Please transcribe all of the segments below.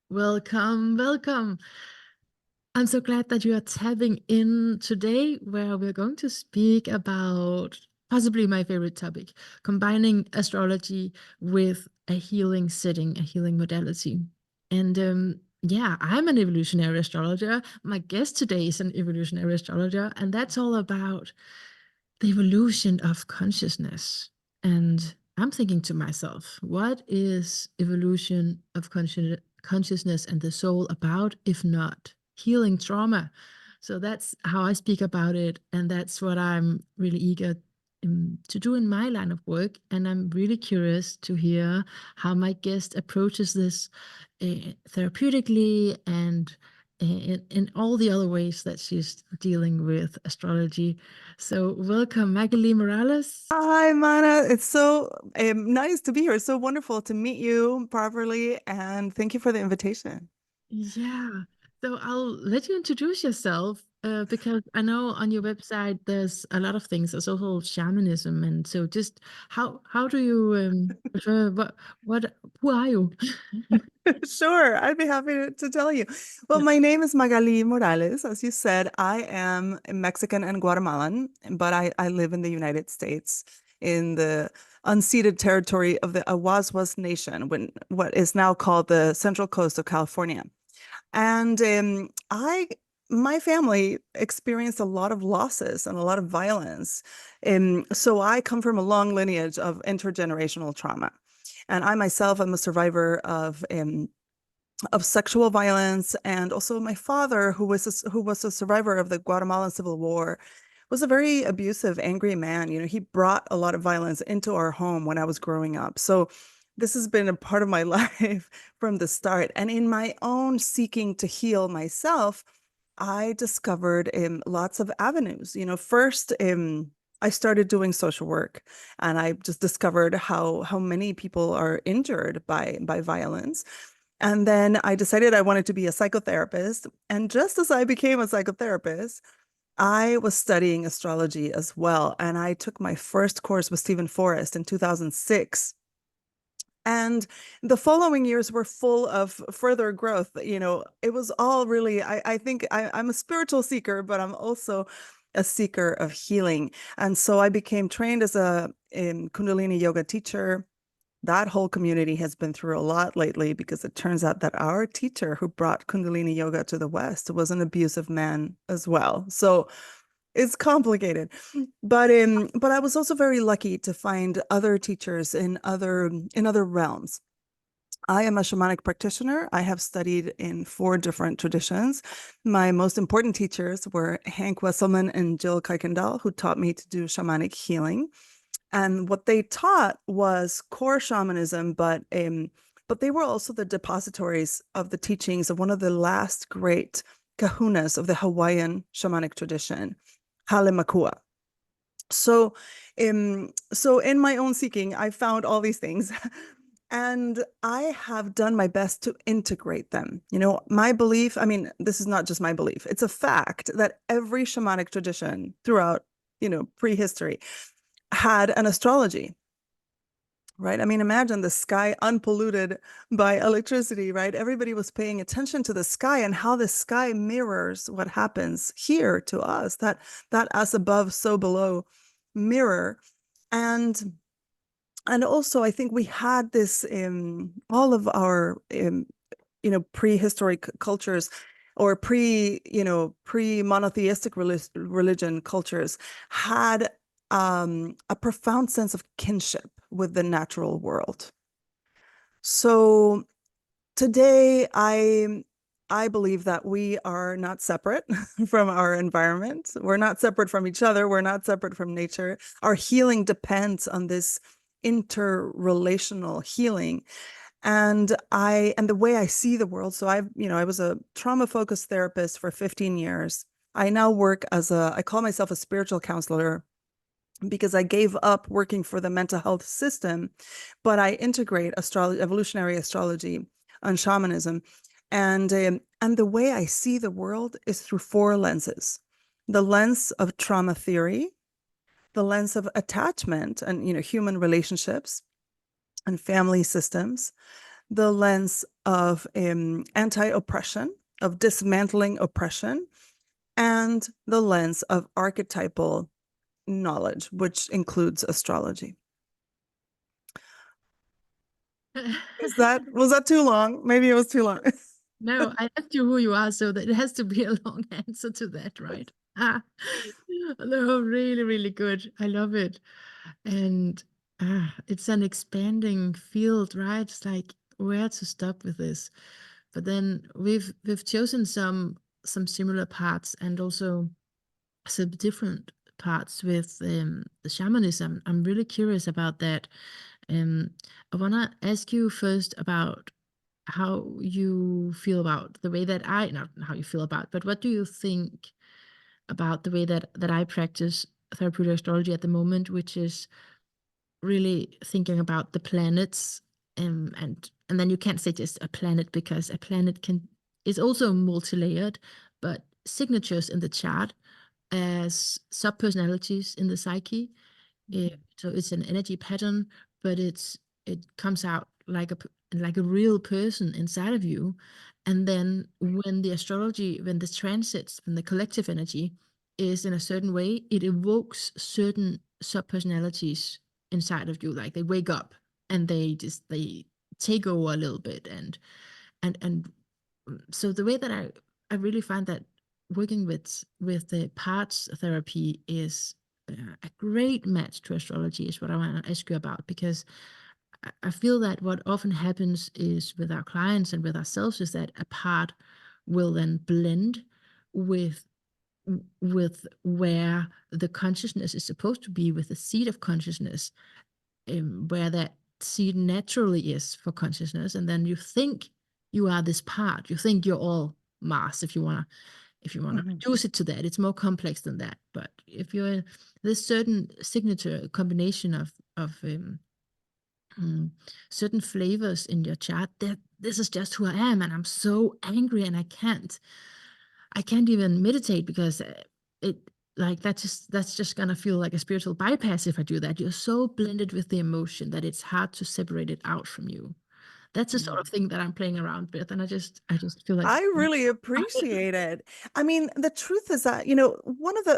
Welcome, welcome. I'm so glad that you are tapping in today, where we're going to speak about possibly my favorite topic, combining astrology with a healing setting, a healing modality. And yeah, I'm an evolutionary astrologer. My guest today is an evolutionary astrologer, and that's all about the evolution of consciousness. And I'm thinking to myself, what is evolution of consciousness and the soul about, if not healing trauma? So that's how I speak about it. And that's what I'm really eager to do in my line of work. And I'm really curious to hear how my guest approaches this therapeutically and in all the other ways that she's dealing with astrology. So, welcome, Magali Morales. Hi, Mannah. It's so nice to be here. It's so wonderful to meet you properly, and thank you for the invitation. Yeah. So, I'll let you introduce yourself because I know on your website there's a lot of things. There's also shamanism, and so just how do you prefer what who are you? Sure, I'd be happy to tell you. Well, Yeah. my name is Magali Morales. As you said, I am Mexican and Guatemalan, but I live in the United States in the unceded territory of the Awaswas Nation, what is now called the Central Coast of California. And my family experienced a lot of losses and a lot of violence. So I come from a long lineage of intergenerational trauma. And I myself am a survivor of sexual violence, and also my father, who was a survivor of the Guatemalan Civil War, was a very abusive, angry man. You know, he brought a lot of violence into our home when I was growing up. So this has been a part of my life from the start. And in my own seeking to heal myself, I discovered lots of avenues. You know, first, I started doing social work, and I just discovered how many people are injured by violence. And then I decided I wanted to be a psychotherapist. And just as I became a psychotherapist, I was studying astrology as well. And I took my first course with Stephen Forrest in 2006. And the following years were full of further growth. You know, it was all really, I think I'm a spiritual seeker, but I'm also a seeker of healing. And so I became trained as a Kundalini yoga teacher. That whole community has been through a lot lately, because it turns out that our teacher who brought Kundalini yoga to the West was an abusive man as well. So it's complicated. But I was also very lucky to find other teachers in other realms. I am a shamanic practitioner. I have studied in 4 different traditions. My most important teachers were Hank Wesselman and Jill Kuykendall, who taught me to do shamanic healing. And what they taught was core shamanism, but they were also the depositories of the teachings of one of the last great kahunas of the Hawaiian shamanic tradition, Hale Makua. So, so in my own seeking, I found all these things. And I have done my best to integrate them. You know, my belief, I mean, this is not just my belief, it's a fact that every shamanic tradition throughout, prehistory had an astrology, right? I mean, imagine the sky unpolluted by electricity, right? Everybody was paying attention to the sky and how the sky mirrors what happens here to us, that as above, so below mirror. And and also, I think we had this in all of our prehistoric cultures, or pre-monotheistic religion cultures, had a profound sense of kinship with the natural world. So today, I believe that we are not separate from our environment. We're not separate from each other. We're not separate from nature. Our healing depends on this interrelational healing. And the way I see the world, so I was a trauma focused therapist for 15 years. I now work I call myself a spiritual counselor, because I gave up working for the mental health system, but I integrate evolutionary astrology and shamanism. And the way I see the world is through 4 lenses: the lens of trauma theory, the lens of attachment and human relationships and family systems, the lens of anti-oppression, of dismantling oppression, and the lens of archetypal knowledge, which includes astrology. Was that too long? Maybe it was too long. No, I asked you who you are, so that it has to be a long answer to that, right? No, really, really good. I love it. And it's an expanding field, right? It's like where to stop with this. But then we've chosen some similar parts and also some different parts with the shamanism. I'm really curious about that. I want to ask you first about how you feel about the way that not how you feel about, but what do you think about the way that I practice therapeutic astrology at the moment, which is really thinking about the planets, and then you can't say just a planet because a planet can is also multi-layered, but signatures in the chart as sub-personalities in the psyche. So it's an energy pattern, but it comes out like a real person inside of you. And then when the astrology, when the transits, when the collective energy is in a certain way, it evokes certain sub-personalities inside of you. Like they wake up and they take over a little bit. And so the way that I really find that working with the parts therapy is a great match to astrology is what I want to ask you about, because I feel that what often happens is with our clients and with ourselves is that a part will then blend with where the consciousness is supposed to be, with the seed of consciousness, where that seed naturally is for consciousness, and then you think you are this part. You think you're all Mars, if you want to reduce it to that. It's more complex than that. But if you're this certain signature combination of certain flavors in your chart, that this is just who I am, and I'm so angry, and I can't even meditate because it like that's just gonna feel like a spiritual bypass if I do that. You're so blended with the emotion that it's hard to separate it out from you. That's the sort of thing that I'm playing around with, and I just feel like I really appreciate it. I mean, the truth is that,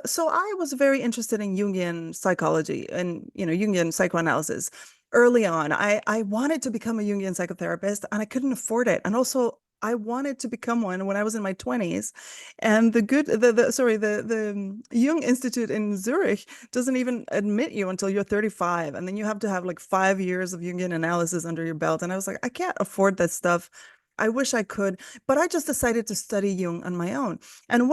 so I was very interested in Jungian psychology and, Jungian psychoanalysis early on. I wanted to become a Jungian psychotherapist and I couldn't afford it. And also I wanted to become one when I was in my 20s. And the Jung Institute in Zurich doesn't even admit you until you're 35. And then you have to have like 5 years of Jungian analysis under your belt. And I was like, I can't afford that stuff. I wish I could, but I just decided to study Jung on my own. And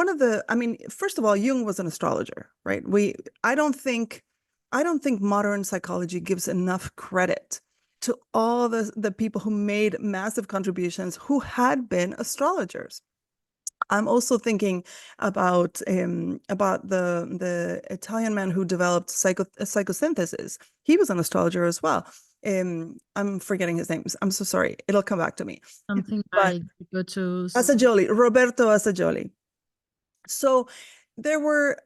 first of all, Jung was an astrologer, right? I don't think modern psychology gives enough credit to all the people who made massive contributions who had been astrologers. I'm also thinking about the Italian man who developed psychosynthesis. He was an astrologer as well. I'm forgetting his name. I'm so sorry. It'll come back to me. something But like go to Roberto Assagioli. So there were,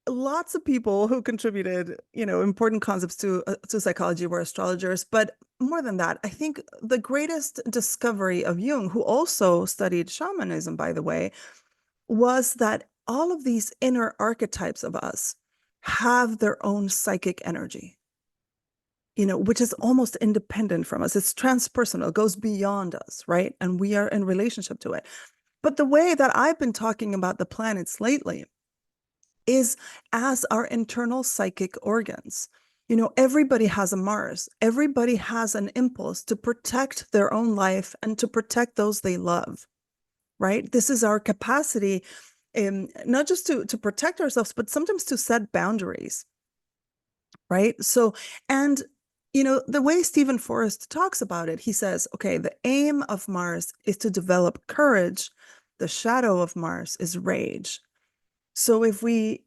lots of people who contributed, important concepts to psychology were astrologers. But more than that, I think the greatest discovery of Jung, who also studied shamanism, by the way, was that all of these inner archetypes of us have their own psychic energy, which is almost independent from us. It's transpersonal, goes beyond us, right? And we are in relationship to it. But the way that I've been talking about the planets lately is as our internal psychic organs. Everybody has a Mars. Everybody has an impulse to protect their own life and to protect those they love, right? This is our capacity, not just to protect ourselves, but sometimes to set boundaries, right? So, and the way Stephen Forrest talks about it, he says, okay, the aim of Mars is to develop courage. The shadow of Mars is rage. So if we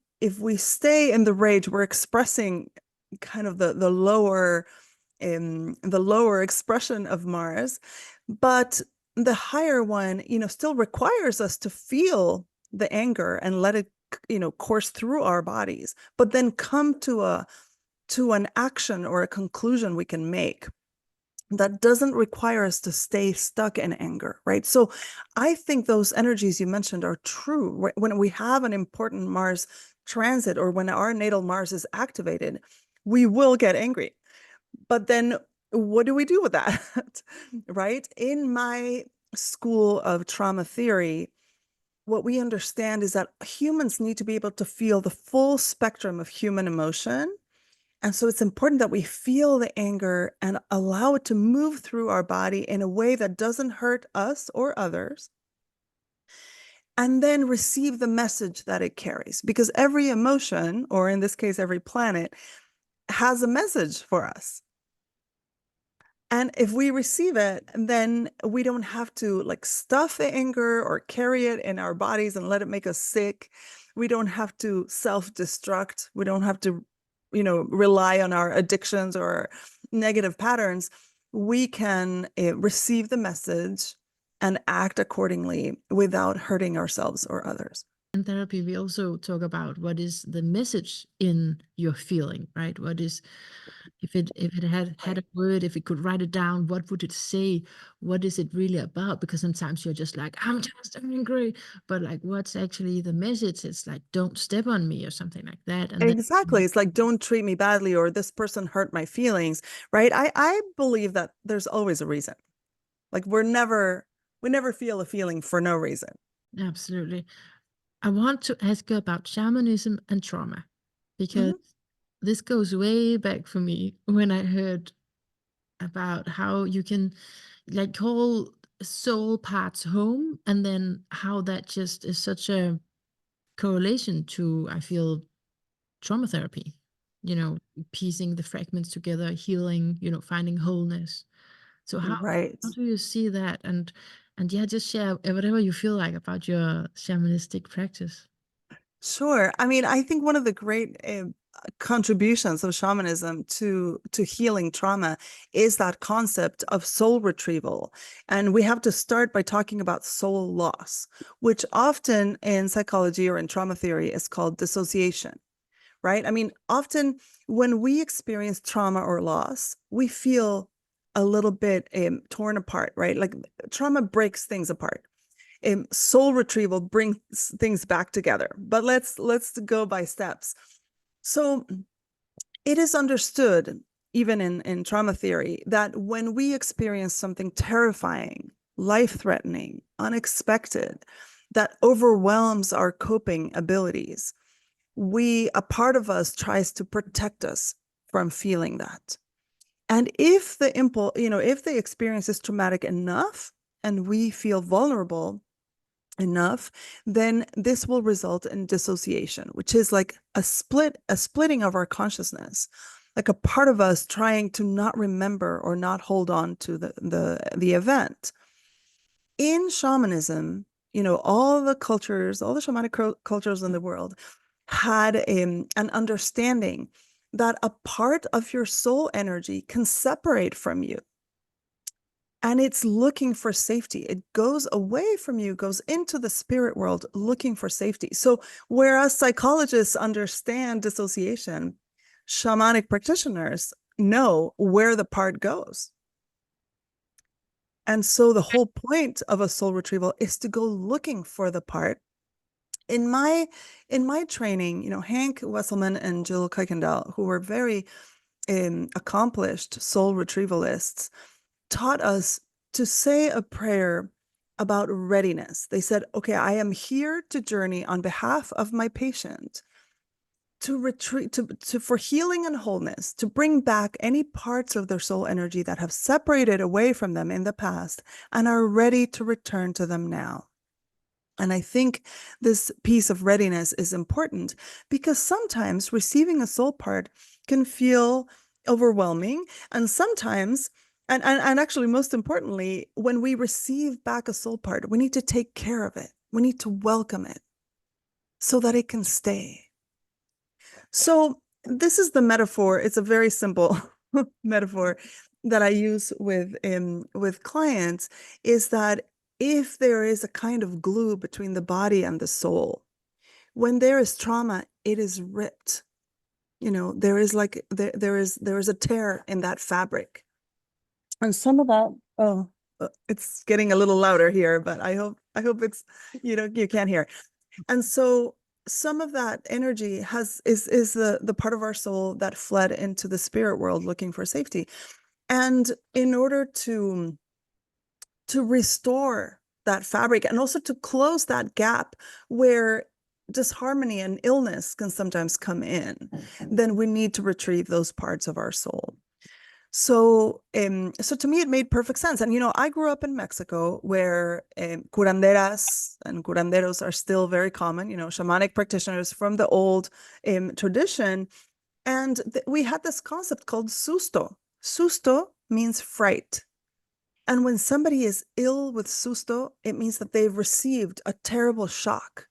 stay in the rage, we're expressing kind of the lower expression of Mars, but the higher one, still requires us to feel the anger and let it, course through our bodies, but then come to an action or a conclusion we can make. that doesn't require us to stay stuck in anger, right? So I think those energies you mentioned are true. When we have an important Mars transit, or when our natal Mars is activated, we will get angry. But then what do we do with that? Right? In my school of trauma theory, what we understand is that humans need to be able to feel the full spectrum of human emotion. And so it's important that we feel the anger and allow it to move through our body in a way that doesn't hurt us or others, and then receive the message that it carries. Because every emotion, or in this case, every planet, has a message for us. And if we receive it, then we don't have to like stuff the anger or carry it in our bodies and let it make us sick. We don't have to self-destruct. We don't have to, rely on our addictions or negative patterns. We can receive the message and act accordingly without hurting ourselves or others. In therapy, we also talk about what is the message in your feeling, right? What is, if it had a word, if it could write it down, what would it say? What is it really about? Because sometimes you're just like, I'm just angry, but like, what's actually the message? It's like, don't step on me or something like that. And then Exactly. It's like, don't treat me badly, or this person hurt my feelings, right? I believe that there's always a reason. Like we never feel a feeling for no reason. absolutely. I want to ask you about shamanism and trauma, because Mhm. this goes way back for me when I heard about how you can like call soul parts home, and then how that just is such a correlation to, I feel, trauma therapy, piecing the fragments together, healing, finding wholeness. So Right. how do you see that? And yeah, just share whatever you feel like about your shamanistic practice. Sure. I mean, I think one of the great contributions of shamanism to healing trauma is that concept of soul retrieval. And we have to start by talking about soul loss, which often in psychology or in trauma theory is called dissociation, right? I mean, often when we experience trauma or loss, we feel a little bit torn apart, right? Like trauma breaks things apart. Soul retrieval brings things back together. But let's go by steps. So it is understood, even in trauma theory, that when we experience something terrifying, life-threatening, unexpected, that overwhelms our coping abilities, a part of us tries to protect us from feeling that. And if the impulse, if the experience is traumatic enough and we feel vulnerable enough, then this will result in dissociation, which is like a splitting of our consciousness, like a part of us trying to not remember or not hold on to the event. In shamanism, all the cultures, all the shamanic cultures in the world had an understanding that a part of your soul energy can separate from you, and it's looking for safety. It goes away from you, goes into the spirit world looking for safety. So whereas psychologists understand dissociation, shamanic practitioners know where the part goes. And so the whole point of a soul retrieval is to go looking for the part. In my training, Hank Wesselman and Jill Kuykendall, who were very accomplished soul retrievalists, taught us to say a prayer about readiness. They said, okay, I am here to journey on behalf of my patient to retreat for healing and wholeness, to bring back any parts of their soul energy that have separated away from them in the past and are ready to return to them now. And I think this piece of readiness is important because sometimes receiving a soul part can feel overwhelming. And sometimes, and actually, most importantly, when we receive back a soul part, we need to take care of it. We need to welcome it so that it can stay. So this is the metaphor. It's a very simple metaphor that I use with clients, is that if there is a kind of glue between the body and the soul, when there is trauma, it is ripped. There is a tear in that fabric. And some of that, it's getting a little louder here, but I hope it's, you can't hear. And so some of that energy is the part of our soul that fled into the spirit world looking for safety. And in order to restore that fabric and also to close that gap where disharmony and illness can sometimes come in, then we need to retrieve those parts of our soul. So to me, it made perfect sense. And, I grew up in Mexico where curanderas and curanderos are still very common, shamanic practitioners from the old tradition. And we had this concept called susto. Susto means fright. And when somebody is ill with susto, it means that they've received a terrible shock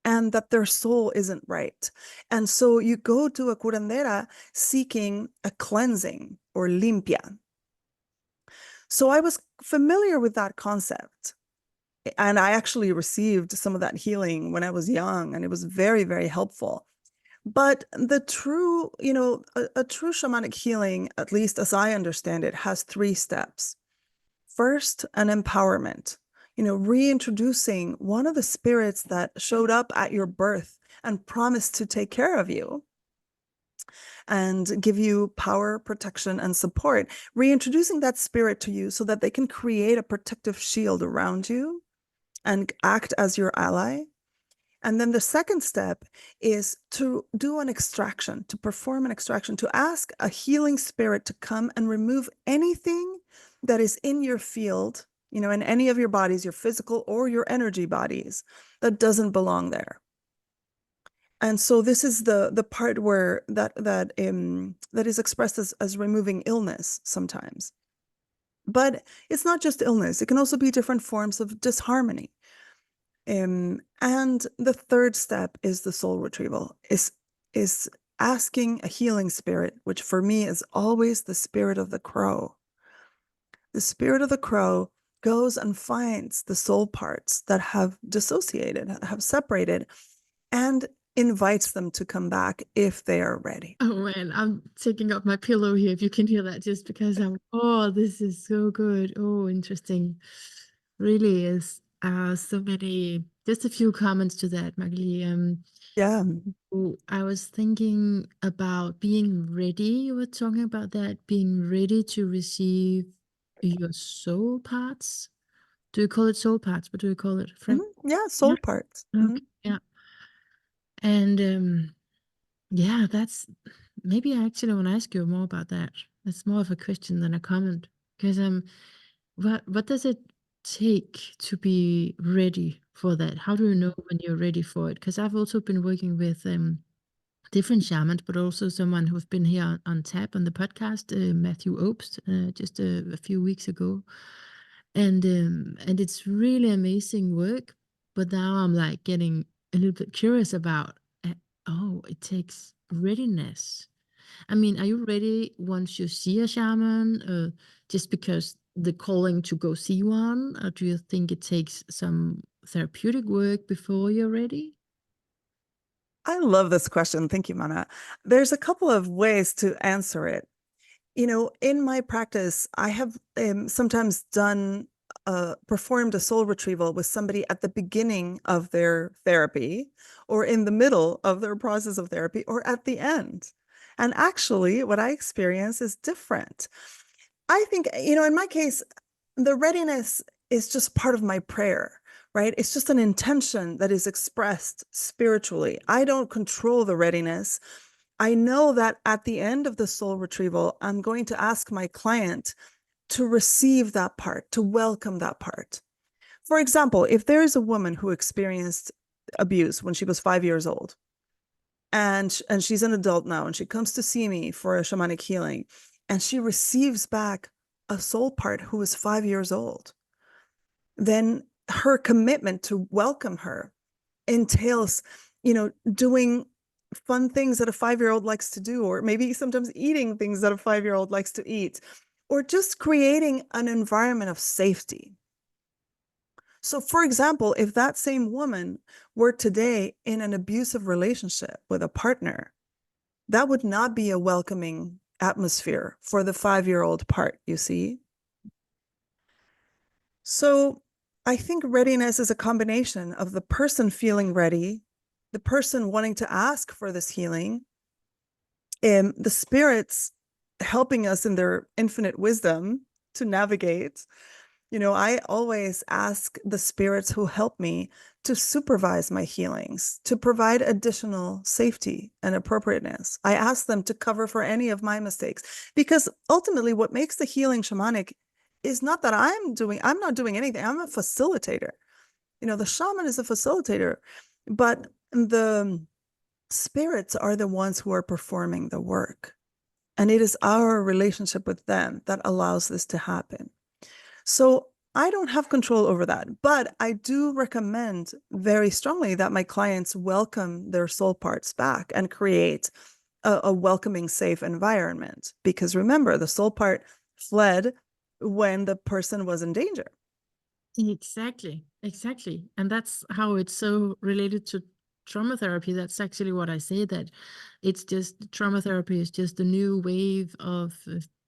and that their soul isn't right. And so you go to a curandera seeking a cleansing or limpia. So I was familiar with that concept. And I actually received some of that healing when I was young, and it was very, very helpful. But the true, a true shamanic healing, at least as I understand it, has 3 steps. First, an empowerment, reintroducing one of the spirits that showed up at your birth and promised to take care of you and give you power, protection, and support, reintroducing that spirit to you so that they can create a protective shield around you and act as your ally. And then the second step is to do an extraction, to perform an extraction, to ask a healing spirit to come and remove anything that is in your field, in any of your bodies, your physical or your energy bodies, that doesn't belong there. And so this is the part where that is expressed as removing illness sometimes. But it's not just illness. It can also be different forms of disharmony. And the third step is the soul retrieval, is asking a healing spirit, which for me is always the spirit of the crow. The spirit of the crow goes and finds the soul parts that have dissociated, have separated, and invites them to come back if they are ready. Oh man, I'm taking up my pillow here if you can hear that, just because this is so good. Oh, interesting. Really is so many, just a few comments to that, Magali. Yeah. I was thinking about being ready. You were talking about that, being ready to receive your soul parts. Do you call it soul parts? What do you call it? Yeah, Yeah. soul parts. Okay. Yeah. And yeah, that's maybe I actually want to ask you more about that. It's more of a question than a comment. Because what does it take to be ready for that? How do you know when you're ready for it? Because I've also been working with different shamans, but also someone who's been here on TAP on the podcast, Matthew Obst, just a few weeks ago. And it's really amazing work. But now I'm like getting a little bit curious about, it takes readiness. I mean, are you ready once you see a shaman, just because the calling to go see one, or do you think it takes some therapeutic work before you're ready? I love this question. Thank you, Mannah. There's a couple of ways to answer it. In my practice, I have sometimes performed a soul retrieval with somebody at the beginning of their therapy, or in the middle of their process of therapy, or at the end. And actually, what I experience is different. I think, in my case, the readiness is just part of my prayer, right? It's just an intention that is expressed spiritually. I don't control the readiness. I know that at the end of the soul retrieval, I'm going to ask my client to receive that part, to welcome that part. For example, if there is a woman who experienced abuse when she was 5 years old, and she's an adult now, and she comes to see me for a shamanic healing, and she receives back a soul part who is 5 years old, then her commitment to welcome her entails, doing fun things that a 5-year-old likes to do, or maybe sometimes eating things that a 5-year-old likes to eat, or just creating an environment of safety. So, for example, if that same woman were today in an abusive relationship with a partner, that would not be a welcoming atmosphere for the 5-year-old part, you see? So I think readiness is a combination of the person feeling ready, the person wanting to ask for this healing, and the spirits helping us in their infinite wisdom to navigate. I always ask the spirits who help me to supervise my healings, to provide additional safety and appropriateness. I ask them to cover for any of my mistakes, because ultimately what makes the healing shamanic is not that I'm not doing anything. I'm a facilitator. The shaman is a facilitator, but the spirits are the ones who are performing the work. And it is our relationship with them that allows this to happen. So I don't have control over that, but I do recommend very strongly that my clients welcome their soul parts back and create a welcoming, safe environment. Because remember, the soul part fled when the person was in danger. Exactly. And that's how it's so related to trauma therapy. That's actually what I say, that it's just trauma therapy is just a new wave of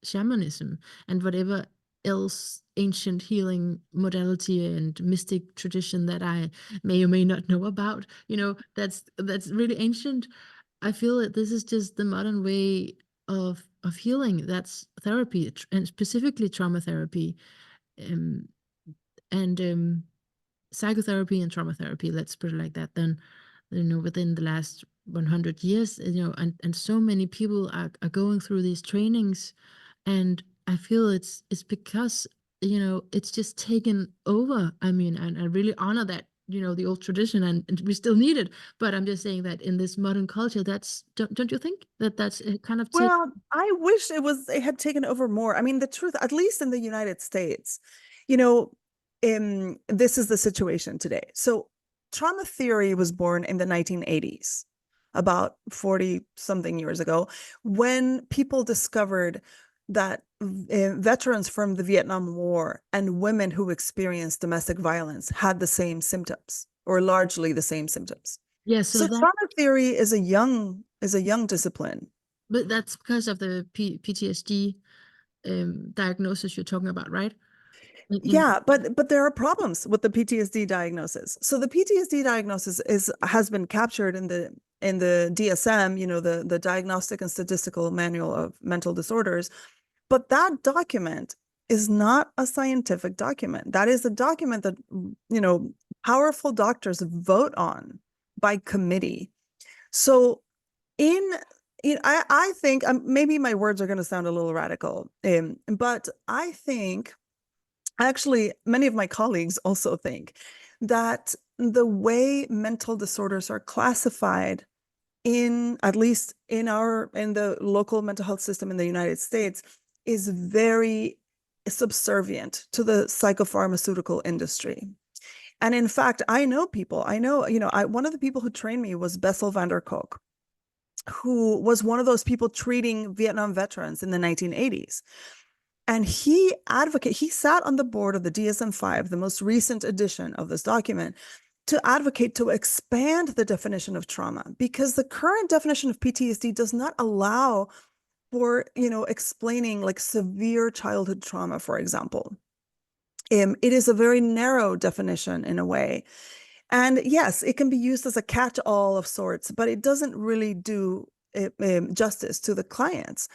shamanism and whatever else ancient healing modality and mystic tradition that I may or may not know about, that's really ancient. I feel that this is just the modern way of healing. That's therapy, and specifically trauma therapy. Um, and Psychotherapy and trauma therapy, let's put it like that, then within the last 100 years, and so many people are going through these trainings, and I feel it's because it's just taken over. I mean, and I really honor that, the old tradition, and we still need it, but I'm just saying that in this modern culture, that's don't you think that that's kind of take. Well, I wish it had taken over more. I mean, the truth, at least in the United States, you know, this is the situation today. So trauma theory was born in the 1980s, about 40 something years ago, when people discovered that veterans from the Vietnam War and women who experienced domestic violence had the same symptoms, or largely the same symptoms. Yeah, so So that, trauma theory is a young discipline. but that's because of the PTSD diagnosis you're talking about, right? Yeah, but there are problems with the PTSD diagnosis. So the PTSD diagnosis has been captured in the DSM, the Diagnostic and Statistical Manual of Mental Disorders, but that document is not a scientific document. That is a document that, powerful doctors vote on by committee. So in I think maybe my words are going to sound a little radical, but I think actually many of my colleagues also think that the way mental disorders are classified, at least in the local mental health system in the United States, is very subservient to the psychopharmaceutical industry. And in fact, I know, one of the people who trained me was Bessel van der Kolk, who was one of those people treating Vietnam veterans in the 1980s. And he sat on the board of the DSM-5, the most recent edition of this document, to advocate to expand the definition of trauma, because the current definition of PTSD does not allow for, explaining like severe childhood trauma, for example. It is a very narrow definition in a way. And yes, it can be used as a catch-all of sorts, but it doesn't really do justice to the clients.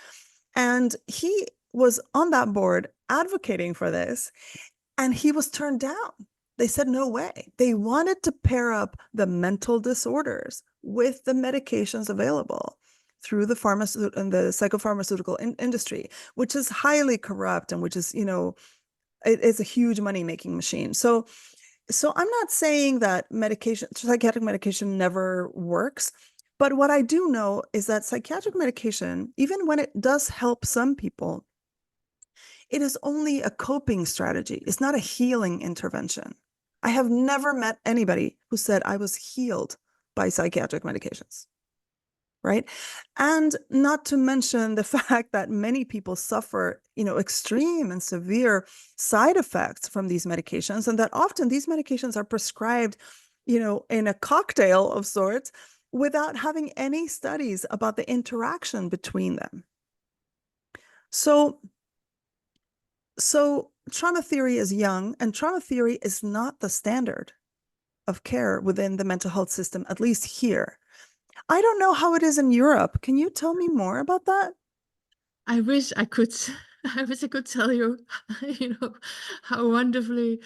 And he was on that board advocating for this, and he was turned down. They said, no way. They wanted to pair up the mental disorders with the medications available through the psychopharmaceutical industry, which is highly corrupt and which is, it's a huge money-making machine. So I'm not saying that psychiatric medication never works, but what I do know is that psychiatric medication, even when it does help some people, it is only a coping strategy. It's not a healing intervention. I have never met anybody who said I was healed by psychiatric medications, right? And not to mention the fact that many people suffer, extreme and severe side effects from these medications, and that often these medications are prescribed, in a cocktail of sorts without having any studies about the interaction between them. So, so trauma theory is young, and trauma theory is not the standard of care within the mental health system, at least here. I don't know how it is in Europe. Can you tell me more about that? I wish I could. I wish I could tell you, how wonderfully,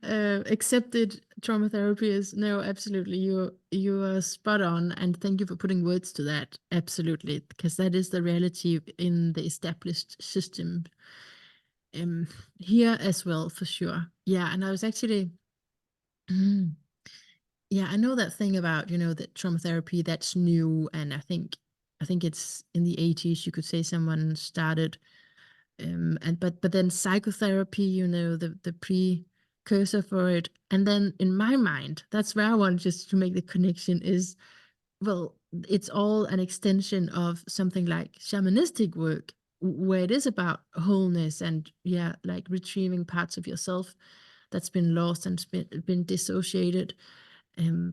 accepted trauma therapy is. No, absolutely, you are spot on, and thank you for putting words to that. Absolutely, because that is the reality in the established system, um, here as well, for sure. Yeah, and I was actually, yeah, I know that thing about, that trauma therapy that's new, and I think it's in the 80s, you could say someone started, and but then psychotherapy, the precursor for it. And then in my mind, that's where I want just to make the connection is, well, it's all an extension of something like shamanistic work, where it is about wholeness and, yeah, like retrieving parts of yourself that's been lost and been dissociated. Um,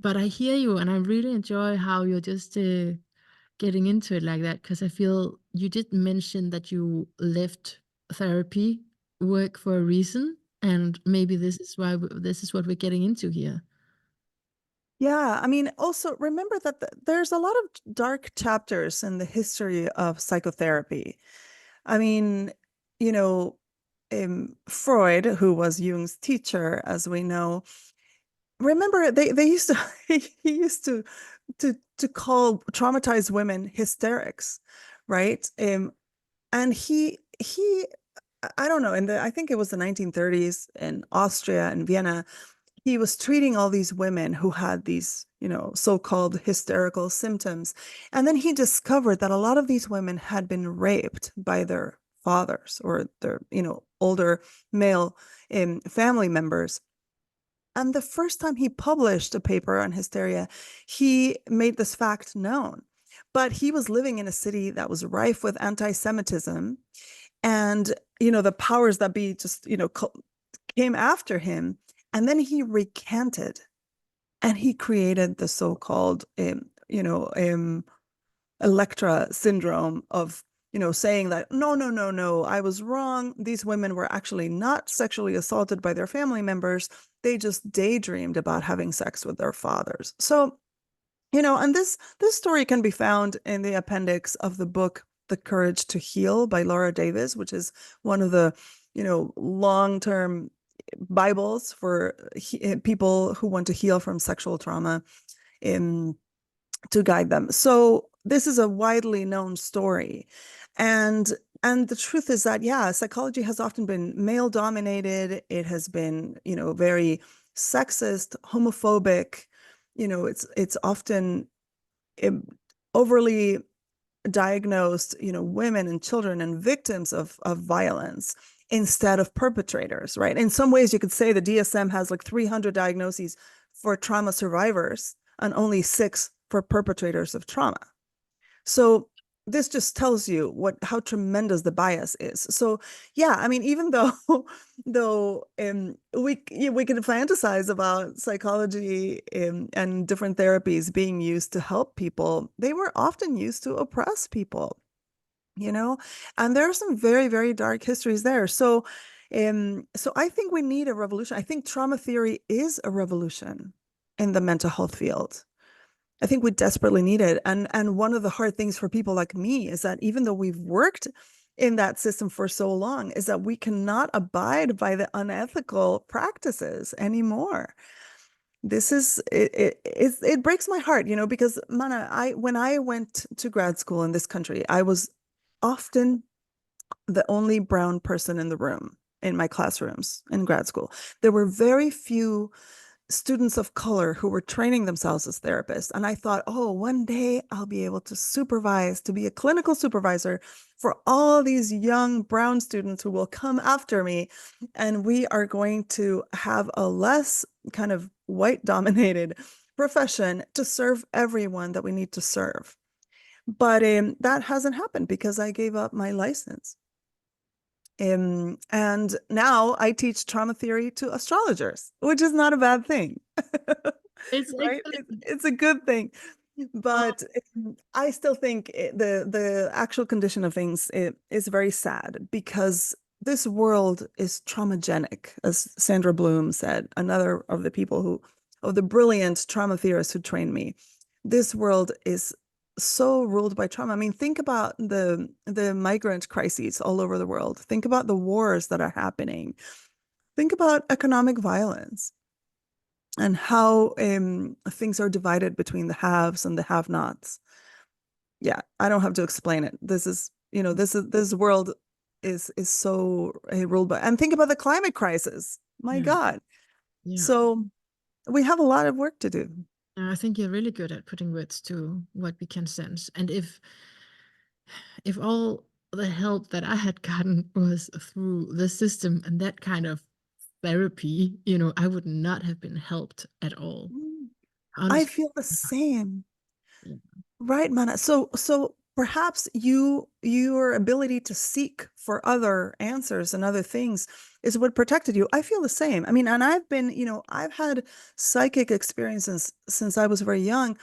but I hear you, and I really enjoy how you're just getting into it like that, because I feel you did mention that you left therapy work for a reason, and maybe this is why this is what we're getting into here. Yeah, I mean, also remember that there's a lot of dark chapters in the history of psychotherapy. I mean, you know, Freud, who was Jung's teacher, as we know, remember they used to he used to call traumatized women hysterics, right? And he I don't know, I think it was the 1930s in Austria and Vienna, he was treating all these women who had these, so-called hysterical symptoms. And then he discovered that a lot of these women had been raped by their fathers or their, older male family members. And the first time he published a paper on hysteria, he made this fact known. But he was living in a city that was rife with anti-Semitism. And, the powers that be just, came after him. And then he recanted and he created the so-called, Electra syndrome of, saying that, no, no, no, no, I was wrong. These women were actually not sexually assaulted by their family members. They just daydreamed about having sex with their fathers. So, and this story can be found in the appendix of the book The Courage to Heal by Laura Davis, which is one of the, long-term Bibles for people who want to heal from sexual trauma in to guide them. So this is a widely known story. And the truth is that, yeah, psychology has often been male dominated. It has been, very sexist, homophobic. It's often overly diagnosed, women and children and victims of violence instead of perpetrators, right? In some ways, you could say the DSM has like 300 diagnoses for trauma survivors and only 6 for perpetrators of trauma. So this just tells you how tremendous the bias is. So yeah, I mean, even though we can fantasize about psychology and different therapies being used to help people, they were often used to oppress people, and there are some very, very dark histories there. So I think we need a revolution. I think trauma theory is a revolution in the mental health field. I think we desperately need it. And one of the hard things for people like me is that even though we've worked in that system for so long, is that we cannot abide by the unethical practices anymore. This is it breaks my heart, because Mannah, when I went to grad school in this country, I was often the only brown person in the room in my classrooms in grad school. There were very few students of color who were training themselves as therapists. And I thought, oh, one day I'll be able to supervise, to be a clinical supervisor for all these young brown students who will come after me. And we are going to have a less kind of white dominated profession to serve everyone that we need to serve. But that hasn't happened because I gave up my license. And now I teach trauma theory to astrologers, which is not a bad thing. It's Right? excellent. It's a good thing. But I still think the actual condition of things is very sad because this world is traumagenic, as Sandra Bloom said, another of the people who, of the brilliant trauma theorists who trained me. This world is so ruled by trauma. I mean, think about the migrant crises all over the world. Think about the wars that are happening. Think about economic violence and how things are divided between the haves and the have-nots. Yeah, I don't have to explain it. This is, this world is so ruled by, and think about the climate crisis. My Yeah, God. yeah. So we have a lot of work to do. I think you're really good at putting words to what we can sense. And if all the help that I had gotten was through the system and that kind of therapy, I would not have been helped at all. I Honestly. feel the same. Yeah. Right, Mannah. So perhaps your ability to seek for other answers and other things is what protected you. I feel the same. I mean, and I've been, I've had psychic experiences since I was very young.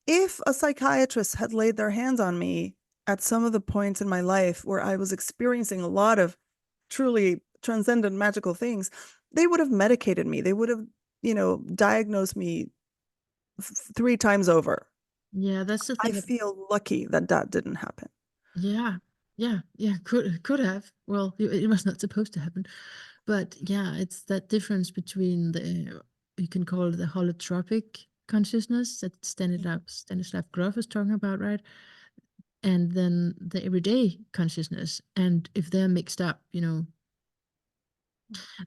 If a psychiatrist had laid their hands on me at some of the points in my life where I was experiencing a lot of truly transcendent magical things, they would have medicated me. They would have, diagnosed me 3 times over. Yeah, that's the I thing. feel lucky that that didn't happen. Yeah, yeah. Could have. Well, it was not supposed to happen. But yeah, it's that difference between the, you can call it the holotropic consciousness that Stanislav Grof is talking about, right? And then the everyday consciousness. And if they're mixed up,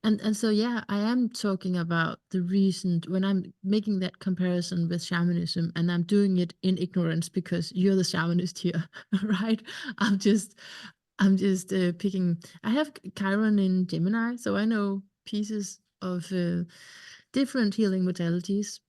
and so yeah, I am talking about the recent, when I'm making that comparison with shamanism, and I'm doing it in ignorance because you're the shamanist here, right? I'm just picking. I have Chiron in Gemini, so I know pieces of different healing modalities,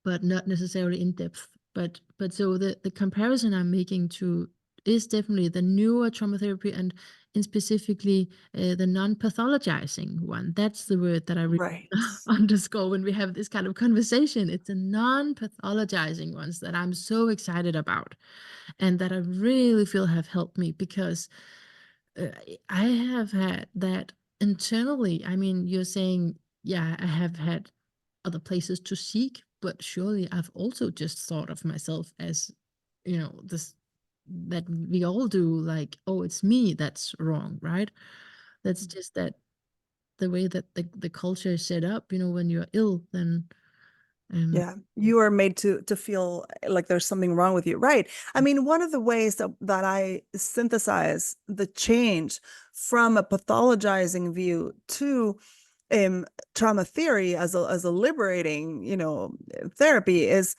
but not necessarily in depth. But so the comparison I'm making to is definitely the newer trauma therapy, and in specifically the non-pathologizing one. That's the word that I really Right. underscore when we have this kind of conversation. It's the non-pathologizing ones that I'm so excited about, and that I really feel have helped me because uh, I have had that internally. I mean, you're saying, yeah, I have had other places to seek, but surely I've also just thought of myself as, this that we all do, like, oh, it's me that's wrong, right? That's just that the way that the culture is set up, when you're ill, then um Yeah, you are made to feel like there's something wrong with you. Right. I mean, one of the ways that I synthesize the change from a pathologizing view to trauma theory as a liberating, therapy is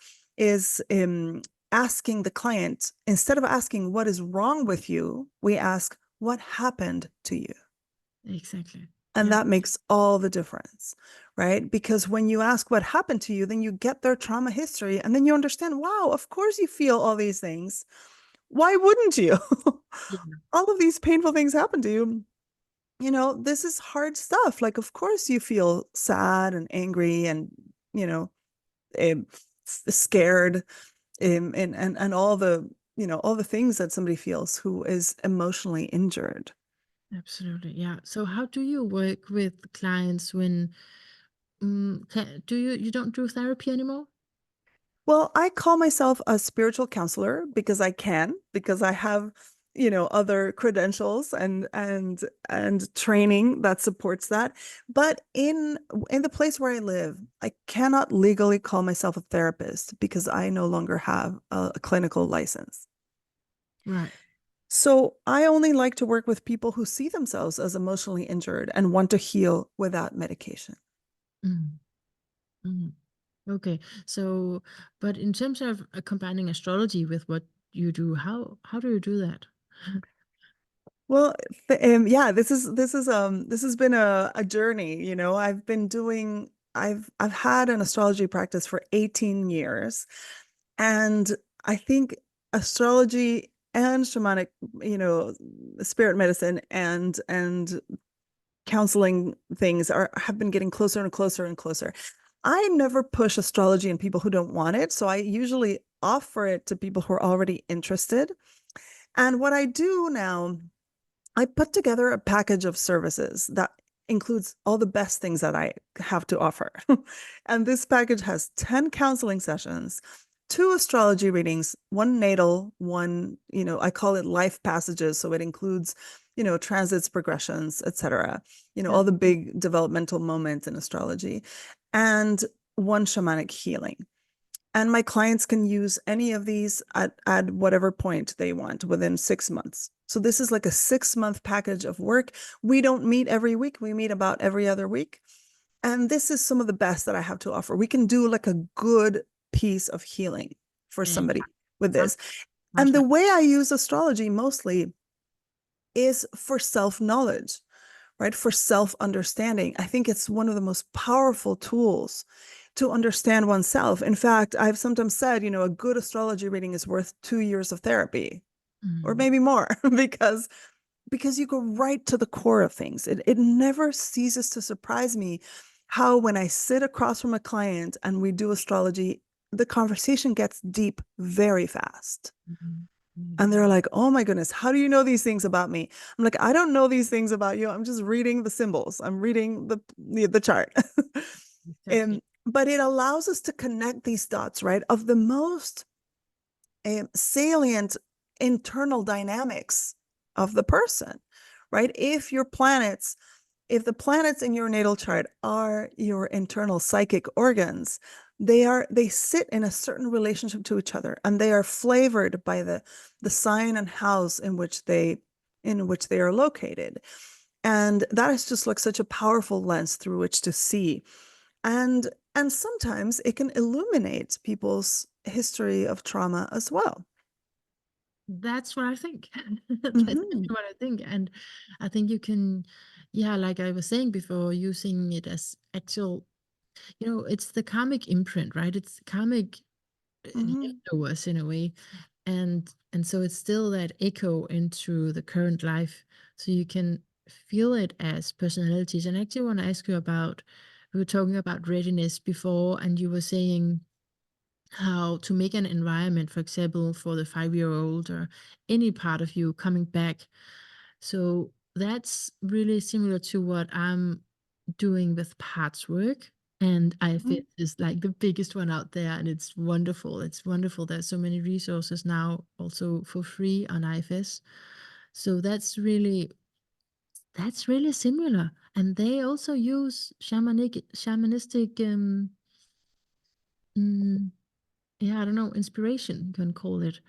asking the client, instead of asking what is wrong with you, we ask what happened to you. exactly. And Yeah. that makes all the difference, right? Because when you ask what happened to you, then you get their trauma history and then you understand, wow, of course you feel all these things. Why wouldn't you? Yeah, All of these painful things happen to you. This is hard stuff. Like, of course you feel sad and angry and, you know, um, scared, and all the things that somebody feels who is emotionally injured. absolutely. Yeah. So how do you work with clients when do you don't do therapy anymore? Well, I call myself a spiritual counselor because I can, because I have, other credentials and training that supports that. But in the place where I live, I cannot legally call myself a therapist because I no longer have a clinical license. Right. So I only like to work with people who see themselves as emotionally injured and want to heal without medication. Mm, mm. Okay. So, but in terms of combining astrology with what you do, how do you do that? Well, yeah, this has been a journey, I've had an astrology practice for 18 years, and I think astrology and shamanic, you know, spirit medicine and counseling things are have been getting closer and closer and closer. I never push astrology in people who don't want it. So I usually offer it to people who are already interested. And what I do now, I put together a package of services that includes all the best things that I have to offer. And this package has 10 counseling sessions, two astrology readings, one natal, one, I call it life passages. So it includes, transits, progressions, etc. Yeah. All the big developmental moments in astrology, and one shamanic healing. And my clients can use any of these at whatever point they want within 6 months. So this is like a 6-month package of work. We don't meet every week. We meet about every other week. And this is some of the best that I have to offer. We can do like a good piece of healing for Mm. somebody with Sounds, this. sounds And the like way I use astrology mostly is for self-knowledge, right? For self-understanding. I think it's one of the most powerful tools to understand oneself. In fact, I've sometimes said, a good astrology reading is worth 2 years of therapy, or maybe more, because you go right to the core of things. It never ceases to surprise me how when I sit across from a client and we do astrology, the conversation gets deep very fast. Mhm. And Mhm. they're like, oh my goodness, how do you know these things about me? I'm like, I don't know these things about you. I'm just reading the symbols. I'm reading the chart. Exactly. But it allows us to connect these dots, right? Of the most salient internal dynamics of the person, right? If the planets in your natal chart are your internal psychic organs, they sit in a certain relationship to each other, and they are flavored by the sign and house in which they are located. And that is just like such a powerful lens through which to see. And sometimes it can illuminate people's history of trauma as well. That's what I think. That's Mm-hmm. exactly what I think. And I think you can, yeah, like I was saying before, using it as actual, it's the karmic imprint, right? It's karmic Mm-hmm. leftovers in a way. And so it's still that echo into the current life. So you can feel it as personalities. And I actually want to ask you about, we were talking about readiness before, and you were saying how to make an environment, for example, for the 5-year-old or any part of you coming back. So that's really similar to what I'm doing with parts work. And Mm-hmm. IFS is like the biggest one out there, and it's wonderful. It's wonderful. There's so many resources now also for free on IFS. So that's really similar. And they also use shamanistic mm, yeah, I don't know, inspiration, you can call it.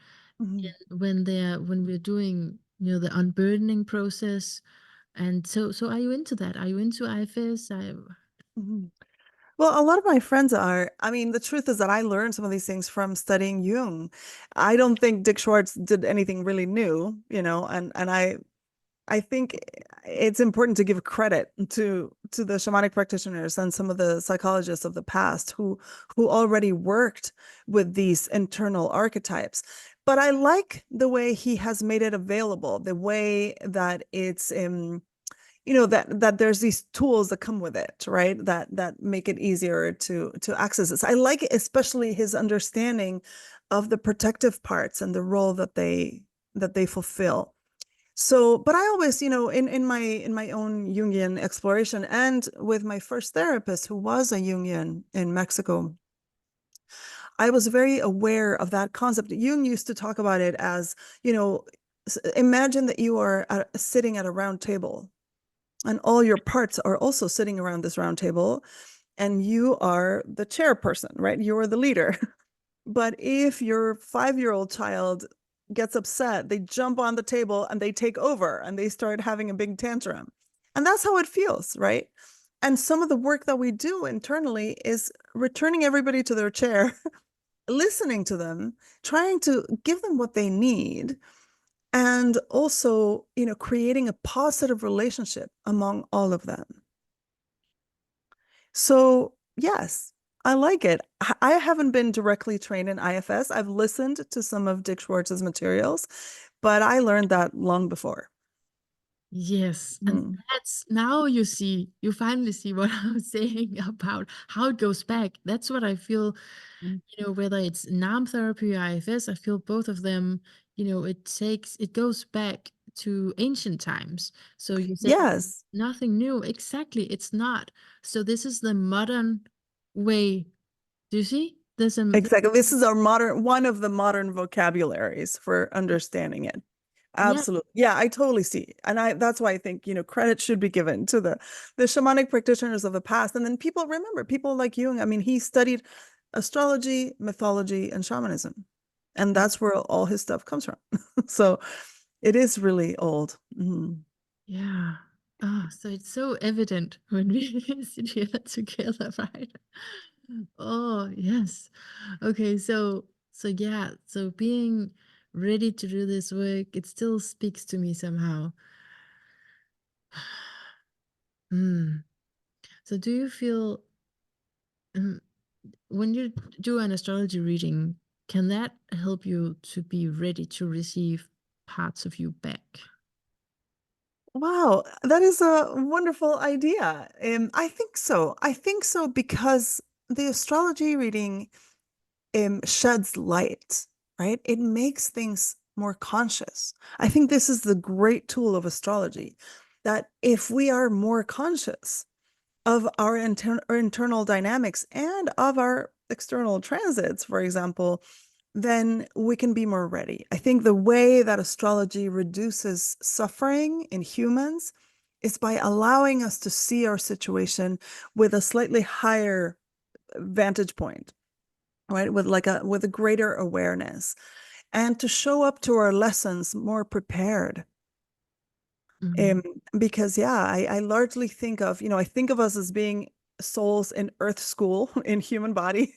Mm-hmm. When we're doing, the unburdening process. And so are you into that? Are you into IFS? Mm-hmm. Well, a lot of my friends are. I mean, the truth is that I learned some of these things from studying Jung. I don't think Dick Schwartz did anything really new, and I think it's important to give credit to the shamanic practitioners and some of the psychologists of the past who already worked with these internal archetypes. But I like the way he has made it available, the way that it's that there's these tools that come with it, right? That make it easier to access this. I like especially his understanding of the protective parts and the role that they fulfill. So, but I always, in my own Jungian exploration and with my first therapist who was a Jungian in Mexico, I was very aware of that concept. Jung used to talk about it as, imagine that you are sitting at a round table and all your parts are also sitting around this round table, and you are the chairperson, right? You are the leader. But if your 5-year-old child gets upset, they jump on the table and they take over and they start having a big tantrum. And that's how it feels, right? And some of the work that we do internally is returning everybody to their chair, listening to them, trying to give them what they need, and also, creating a positive relationship among all of them. So, yes, I like it. I haven't been directly trained in IFS. I've listened to some of Dick Schwartz's materials, but I learned that long before. Yes, and Mm. that's now you finally see what I'm saying about how it goes back. That's what I feel, Mm. whether it's NAM therapy or IFS, I feel both of them, it goes back to ancient times. So you said Yes, nothing new. Exactly, it's not. So this is the modern way. Do you see? exactly. This is our one of the modern vocabularies for understanding it. Yeah. Absolutely. Yeah, I totally see. And that's why I think, credit should be given to the shamanic practitioners of the past. And then people like Jung. I mean, he studied astrology, mythology, and shamanism. And that's where all his stuff comes from. So it is really old. Mhm. Yeah. Oh, so it's so evident when we sit here together, right? Oh, yes. Okay, so yeah, so being ready to do this work, it still speaks to me somehow. Mm. So do you feel um, when you do an astrology reading, can that help you to be ready to receive parts of you back? Wow, that is a wonderful idea. I think so. I think so because the astrology reading sheds light, right? It makes things more conscious. I think this is the great tool of astrology, that if we are more conscious of our internal dynamics and of our external transits, for example, then we can be more ready. I think the way that astrology reduces suffering in humans is by allowing us to see our situation with a slightly higher vantage point, right? With a greater awareness, and to show up to our lessons more prepared. Mm. Um, because yeah, I largely think of, I think of us as being souls in earth school in human bodies,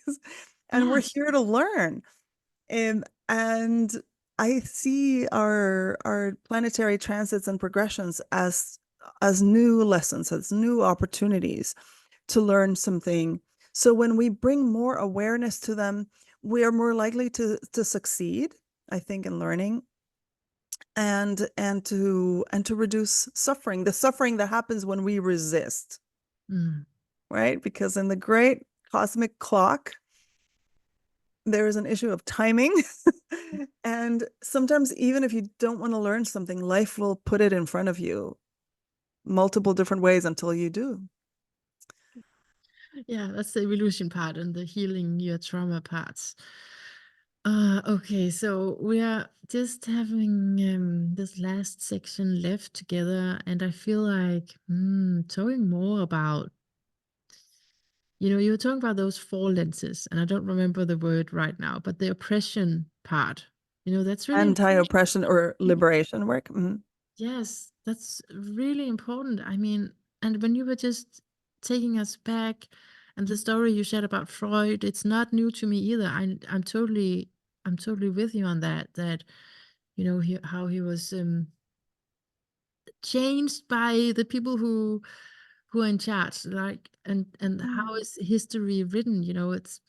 and we're Yeah. here to learn. And I see our planetary transits and progressions as new lessons, as new opportunities to learn something. So when we bring more awareness to them, we are more likely to succeed, I think, in learning, and to reduce suffering, the suffering that happens when we resist, Mm. right? Because in the great cosmic clock, there is an issue of timing. And sometimes, even if you don't want to learn something, life will put it in front of you multiple different ways until you do. Yeah, that's the evolution part and the healing your trauma parts. Okay, so we are just having this last section left together, and I feel like talking more about, you were talking about those four lenses, and I don't remember the word right now, but the oppression part, that's really important. Anti-oppression or liberation work. Mhm. Yes, that's really important. I mean, and when you were just taking us back and the story you shared about Freud, it's not new to me either. I'm totally with you on that, how he was changed by the people who are in charge, like, and how Mm. is history written, it's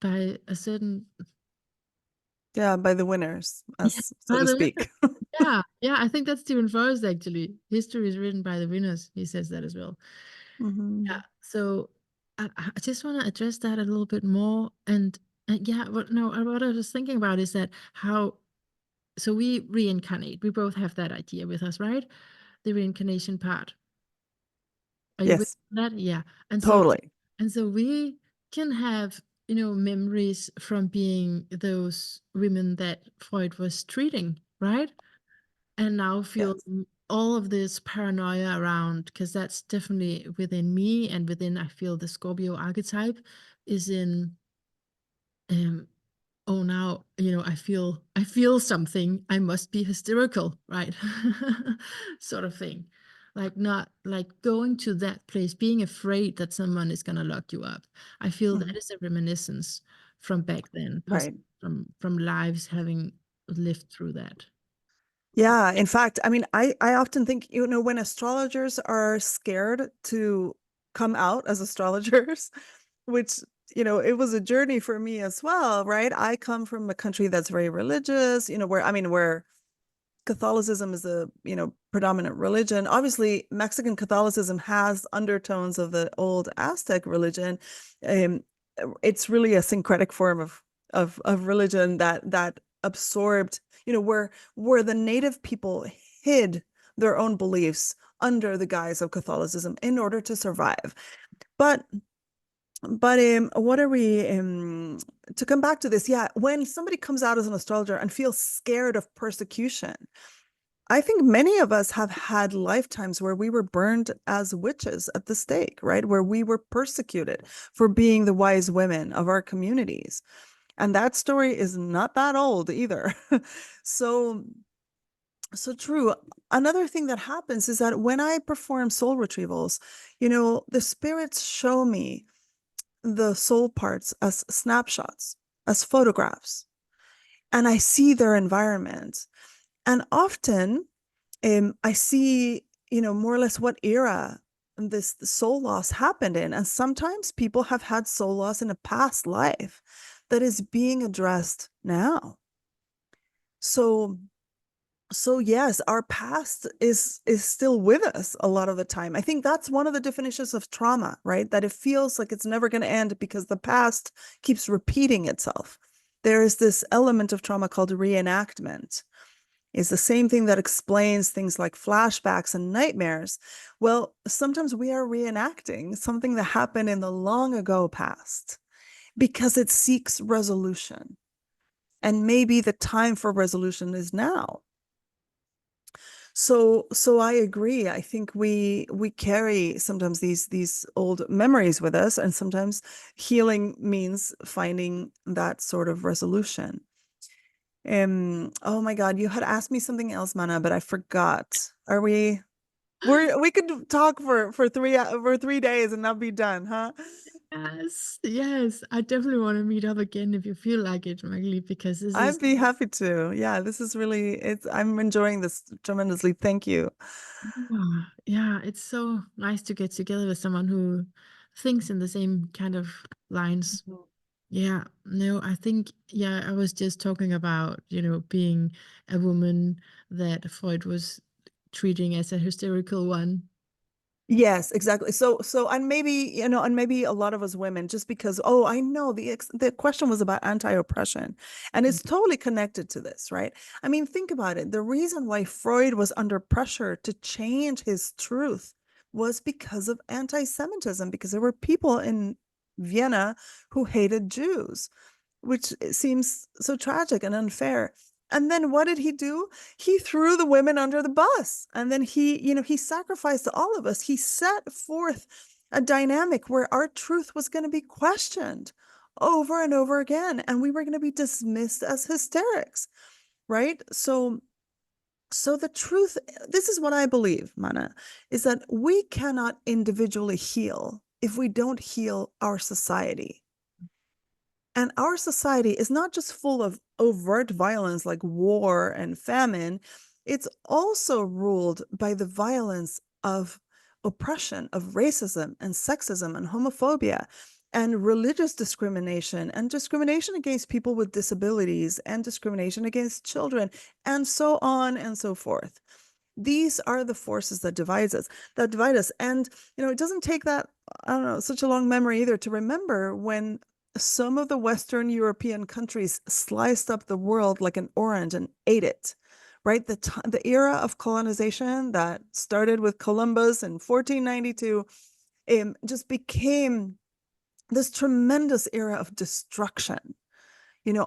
by a certain Yeah, by the winners, yeah, as so by to the winners. speak. Yeah, yeah, I think that's Stephen Forrest actually. History is written by the winners. He says that as well. Yeah. Mhm. So I just want to address that a little bit more. And yeah, what no, what I was thinking about is that how so we reincarnate. We both have that idea with us, right? The reincarnation part. Are you with Yes, that? Yeah. And so totally. and so we can have, memories from being those women that Freud was treating, right? And now feel Yes. all of this paranoia around, because that's definitely within me and within, I feel, the Scorpio archetype is in um oh, now I feel something, I must be hysterical, right? Sort of thing, like, not like going to that place, being afraid that someone is going to lock you up. I feel Mhm. that is a reminiscence from back then, Right. possibly from lives having lived through that. Yeah, in fact, I mean, I often think, when astrologers are scared to come out as astrologers, which, it was a journey for me as well, right? I come from a country that's very religious, where, I mean, where Catholicism is the, predominant religion. Obviously, Mexican Catholicism has undertones of the old Aztec religion. Um, it's really a syncretic form of religion that absorbed, where the native people hid their own beliefs under the guise of Catholicism in order to survive. But what are we to come back to this? Yeah, when somebody comes out as an astrologer and feels scared of persecution, I think many of us have had lifetimes where we were burned as witches at the stake, right? Where we were persecuted for being the wise women of our communities. And that story is not that old either. So, so true. Another thing that happens is that when I perform soul retrievals, the spirits show me the soul parts as snapshots, as photographs, and I see their environment. And often I see, more or less what era this soul loss happened in. And sometimes people have had soul loss in a past life that is being addressed now. So yes, our past is still with us a lot of the time. I think that's one of the definitions of trauma, right? That it feels like it's never going to end because the past keeps repeating itself. There is this element of trauma called reenactment. Is the same thing that explains things like flashbacks and nightmares. Well, sometimes we are reenacting something that happened in the long ago past because it seeks resolution. And maybe the time for resolution is now. So I agree. I think we carry sometimes these old memories with us, and sometimes healing means finding that sort of resolution. Oh my God, you had asked me something else, Mannah, but I forgot. We could talk for 3 days and not be done, huh? Yes, yes. I definitely want to meet up again if you feel like it, Magali, because this I'd is, be happy to. Yeah, this is really, I'm enjoying this tremendously. Thank you. yeah, it's so nice to get together with someone who thinks in the same kind of lines. Yeah, no, I think, yeah, I was just talking about, being a woman that Freud was treating as a hysterical one. Yes, exactly. And maybe a lot of us women, just because, oh, I know the question was about anti-oppression, and it's totally connected to this, right? I mean, think about it. The reason why Freud was under pressure to change his truth was because of anti-Semitism, because there were people in Vienna who hated Jews, which seems so tragic and unfair. And then what did he do? He threw the women under the bus. And then he sacrificed all of us. He set forth a dynamic where our truth was going to be questioned over and over again. And we were going to be dismissed as hysterics, right? So the truth, this is what I believe, Mannah, is that we cannot individually heal if we don't heal our society. And our society is not just full of overt violence like war and famine, it's also ruled by the violence of oppression, of racism and sexism and homophobia and religious discrimination and discrimination against people with disabilities and discrimination against children and so on and so forth. These are the forces that divide us. And, it doesn't take that, I don't know, such a long memory either to remember when some of the Western European countries sliced up the world like an orange and ate it, right? The era of colonization that started with Columbus in 1492 just became this tremendous era of destruction.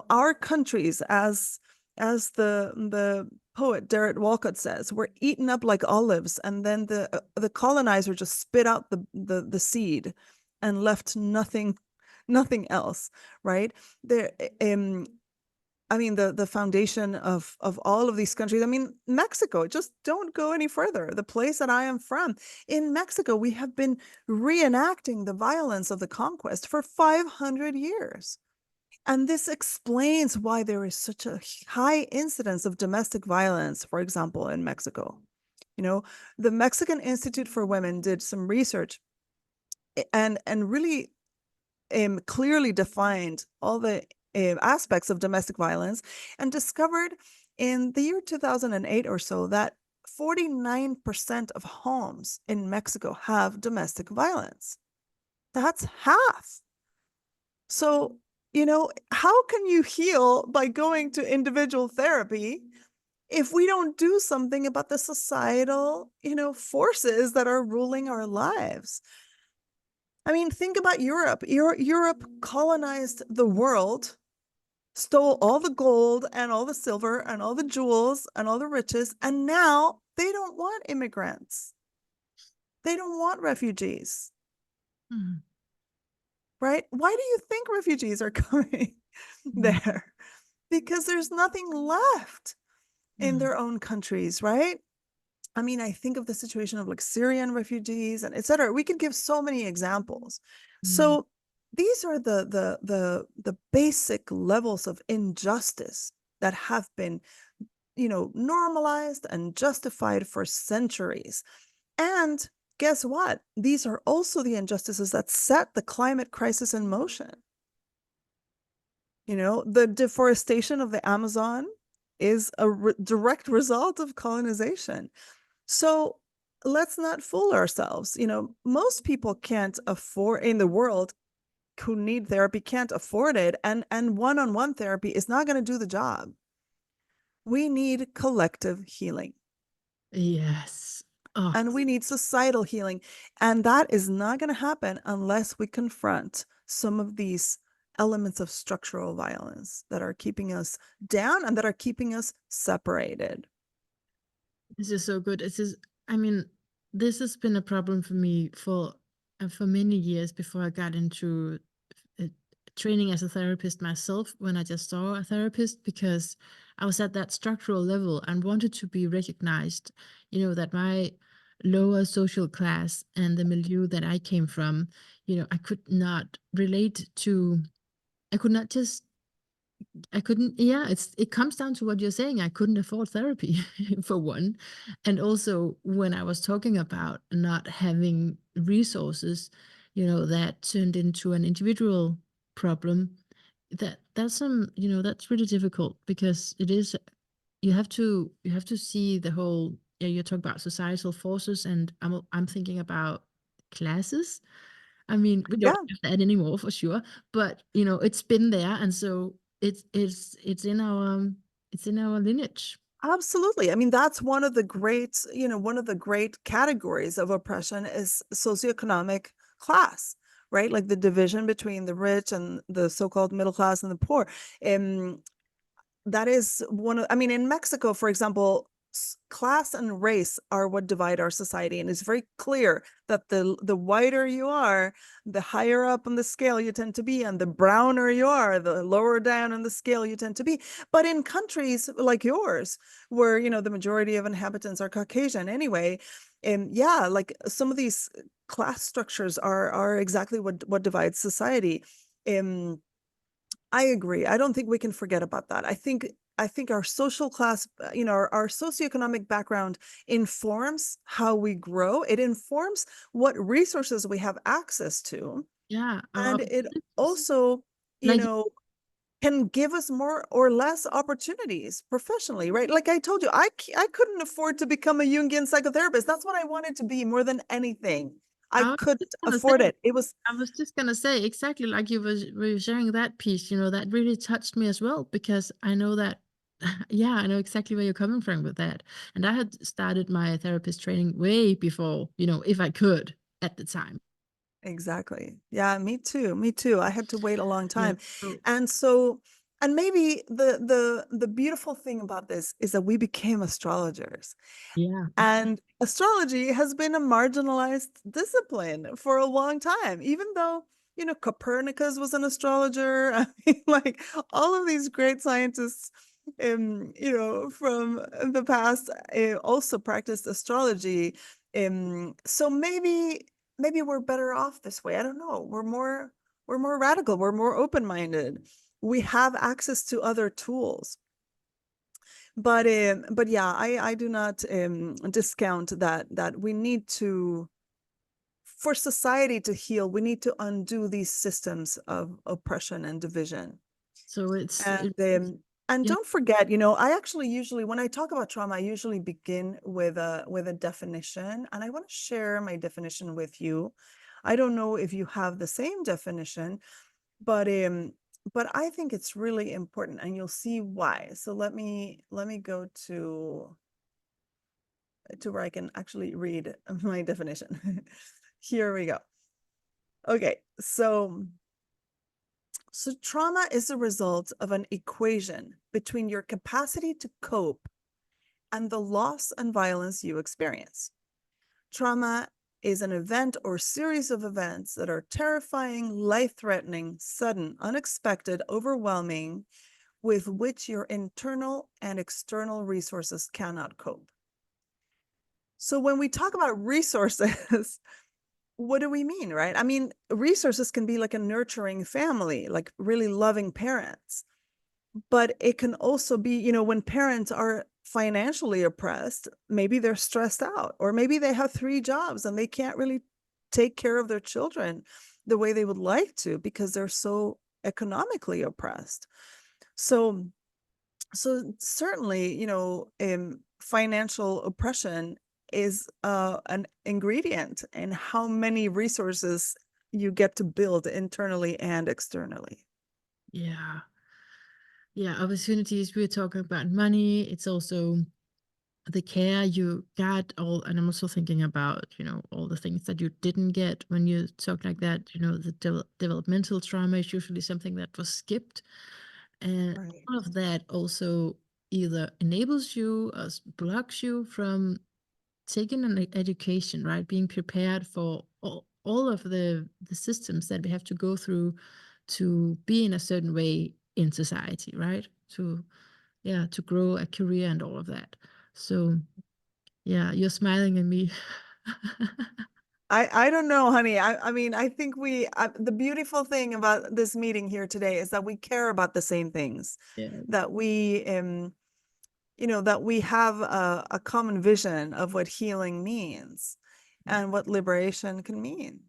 Our countries, as the poet Derek Walcott says, were eaten up like olives, and then the colonizer just spit out the seed and left nothing else, right? There, I mean, the foundation of all of these countries. I mean, Mexico, just don't go any further. The place that I am from, in Mexico, we have been reenacting the violence of the conquest for 500 years. And this explains why there is such a high incidence of domestic violence, for example, in Mexico. The Mexican Institute for Women did some research and really clearly defined all the aspects of domestic violence and discovered in the year 2008 or so, that 49% of homes in Mexico have domestic violence. That's half. So, how can you heal by going to individual therapy if we don't do something about the societal, forces that are ruling our lives? I mean, think about Europe. Europe colonized the world, stole all the gold and all the silver and all the jewels and all the riches, and now they don't want immigrants. They don't want refugees, Mm. right? Why do you think refugees are coming Mm. there? Because there's nothing left in Mm. their own countries, right? I mean, I think of the situation of like Syrian refugees and et cetera. We could give so many examples. Mm. So these are the basic levels of injustice that have been, normalized and justified for centuries. And guess what? These are also the injustices that set the climate crisis in motion. The deforestation of the Amazon is a direct result of colonization. So let's not fool ourselves. Most people can't afford in the world who need therapy can't afford it. And one-on-one therapy is not going to do the job. We need collective healing. Yes. Oh, And we need societal healing. And that is not going to happen unless we confront some of these elements of structural violence that are keeping us down and that are keeping us separated. this is so good. I mean, this has been a problem for me for many years before I got into uh, training as a therapist myself when I just saw a therapist because I was at that structural level and wanted to be recognized, that my lower social class and the milieu that I came from, I could not relate to, I could not just I couldn't, yeah, it comes down to what you're saying. I couldn't afford therapy for one. And also when I was talking about not having resources, that turned into an individual problem, that's really difficult because it is you have to see the whole, yeah, you talk about societal forces and I'm thinking about classes. I mean, we don't Yeah. have that anymore for sure, but it's been there, and so it's in our lineage. Absolutely. I mean, that's one of the great categories of oppression is socioeconomic class, right? Like the division between the rich and the so-called middle class and the poor. Um, that is I mean, in Mexico, for example, class and race are what divide our society. And it's very clear that the whiter you are, the higher up on the scale you tend to be, and the browner you are, the lower down on the scale you tend to be. But in countries like yours, where, the majority of inhabitants are Caucasian anyway, and yeah, like some of these class structures are exactly what divides society. Um, I agree. I don't think we can forget about that. I think our social class, our socioeconomic background informs how we grow. It informs what resources we have access to. Yeah, And it opportunities. also, you Like, know, can give us more or less opportunities professionally, right? Like I told you, I couldn't afford to become a Jungian psychotherapist. That's what I wanted to be more than anything. I I was couldn't just gonna afford say, it. It was exactly like were sharing that piece. That really touched me as well because I know that. Yeah, I know exactly where you're coming from with that. And I had started my therapist training way before, if I could at the time. Exactly. Yeah, me too. Me too. I had to wait a long Yeah. time. So And so, and maybe the beautiful thing about this is that we became astrologers. yeah. And astrology has been a marginalized discipline for a long time, even though, Copernicus was an astrologer. I mean, like all of these great scientists, from the past, also practiced astrology. So maybe we're better off this way. I don't know. We're more radical. We're more open-minded. We have access to other tools. But yeah, I do not discount that we need to, for society to heal, we need to undo these systems of oppression and division. So it's And it, it's And Yeah. don't forget, I actually usually, when I talk about trauma, I usually begin with a definition, and I want to share my definition with you. I don't know if you have the same definition, but I think it's really important, and you'll see why. So let me go to where I can actually read my definition. Here we go. Okay, so trauma is a result of an equation between your capacity to cope and the loss and violence you experience. Trauma is an event or series of events that are terrifying, life-threatening, sudden, unexpected, overwhelming, with which your internal and external resources cannot cope. So when we talk about resources, what do we mean, right? I mean, resources can be like a nurturing family, like really loving parents. But it can also be, when parents are financially oppressed, maybe they're stressed out, or maybe they have 3 jobs and they can't really take care of their children the way they would like to because they're so economically oppressed. So, certainly, financial oppression is an ingredient in how many resources you get to build internally and externally. Yeah. Yeah. Opportunities. We're talking about money. It's also the care you got, all, and I'm also thinking about, all the things that you didn't get when you talk like that. The developmental trauma is usually something that was skipped. And Right. all of that also either enables you or blocks you from taking an education, right? Being prepared for all of the systems that we have to go through to be in a certain way in society, right? To grow a career and all of that. So yeah, you're smiling at me. I don't know, honey. I mean, I think the beautiful thing about this meeting here today is that we care about the same things, Yeah. that we have a common vision of what healing means and what liberation can mean.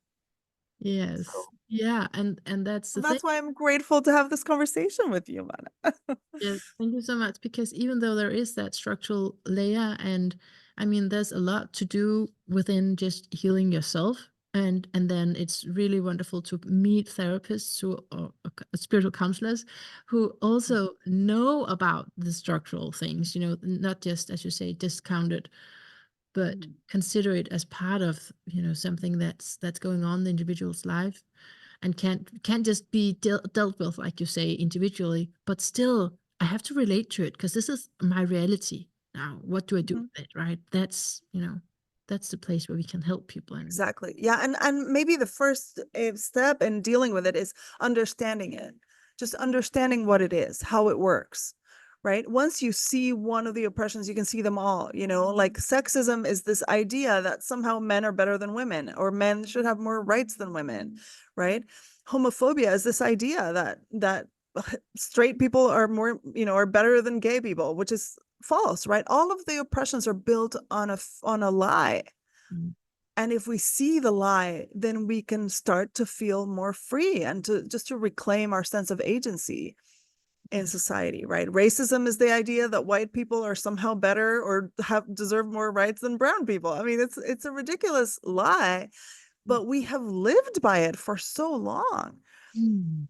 Yes. So Yeah, and that's the thing. that's why I'm grateful to have this conversation with you, Mannah. Yes, thank you so much. Because even though there is that structural layer, and I mean, there's a lot to do within just healing yourself, and then it's really wonderful to meet therapists or spiritual counselors who also know about the structural things. Not just, as you say, discount it, but consider it as part of something that's going on in the individual's life, and can't just be dealt with, like you say, individually, but still I have to relate to it because this is my reality now. What do I do Mhm. with it, right? That's the place where we can help people. And Exactly. Yeah. And maybe the first step in dealing with it is understanding it, just understanding what it is, how it works. Right. Once you see one of the oppressions, you can see them all. Like sexism is this idea that somehow men are better than women, or men should have more rights than women. Right. Homophobia is this idea that straight people are more, are better than gay people, which is false. Right. All of the oppressions are built on a lie. mm, And if we see the lie, then we can start to feel more free and to reclaim our sense of agency in yeah, society, right? Racism is the idea that white people are somehow better or deserve more rights than brown people. I mean, it's a ridiculous lie, but we have lived by it for so long. mm,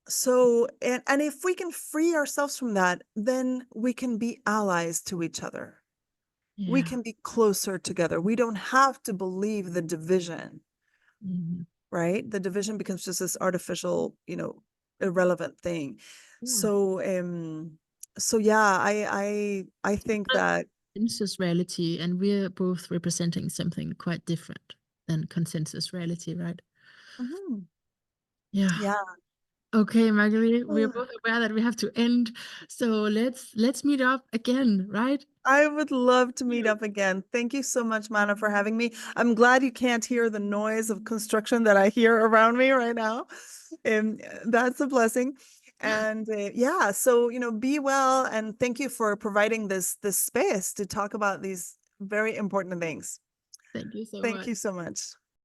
So, and if we can free ourselves from that, then we can be allies to each other. We yeah, can be closer together. We don't have to believe the division, mm, right? The division becomes just this artificial, irrelevant thing. yeah. So yeah, I think But that consensus reality, and we're both representing something quite different than consensus reality, right? mhm, Yeah. yeah. Okay, Magali, we're both aware that we have to end. So let's meet up again, right? I would love to meet You. up again. Thank you so much, Mannah, for having me. I'm glad you can't hear the noise of construction that I hear around me right now. That's a blessing. And yeah, so be well, and thank you for providing this space to talk about these very important things. Thank you so Thank much. you so much.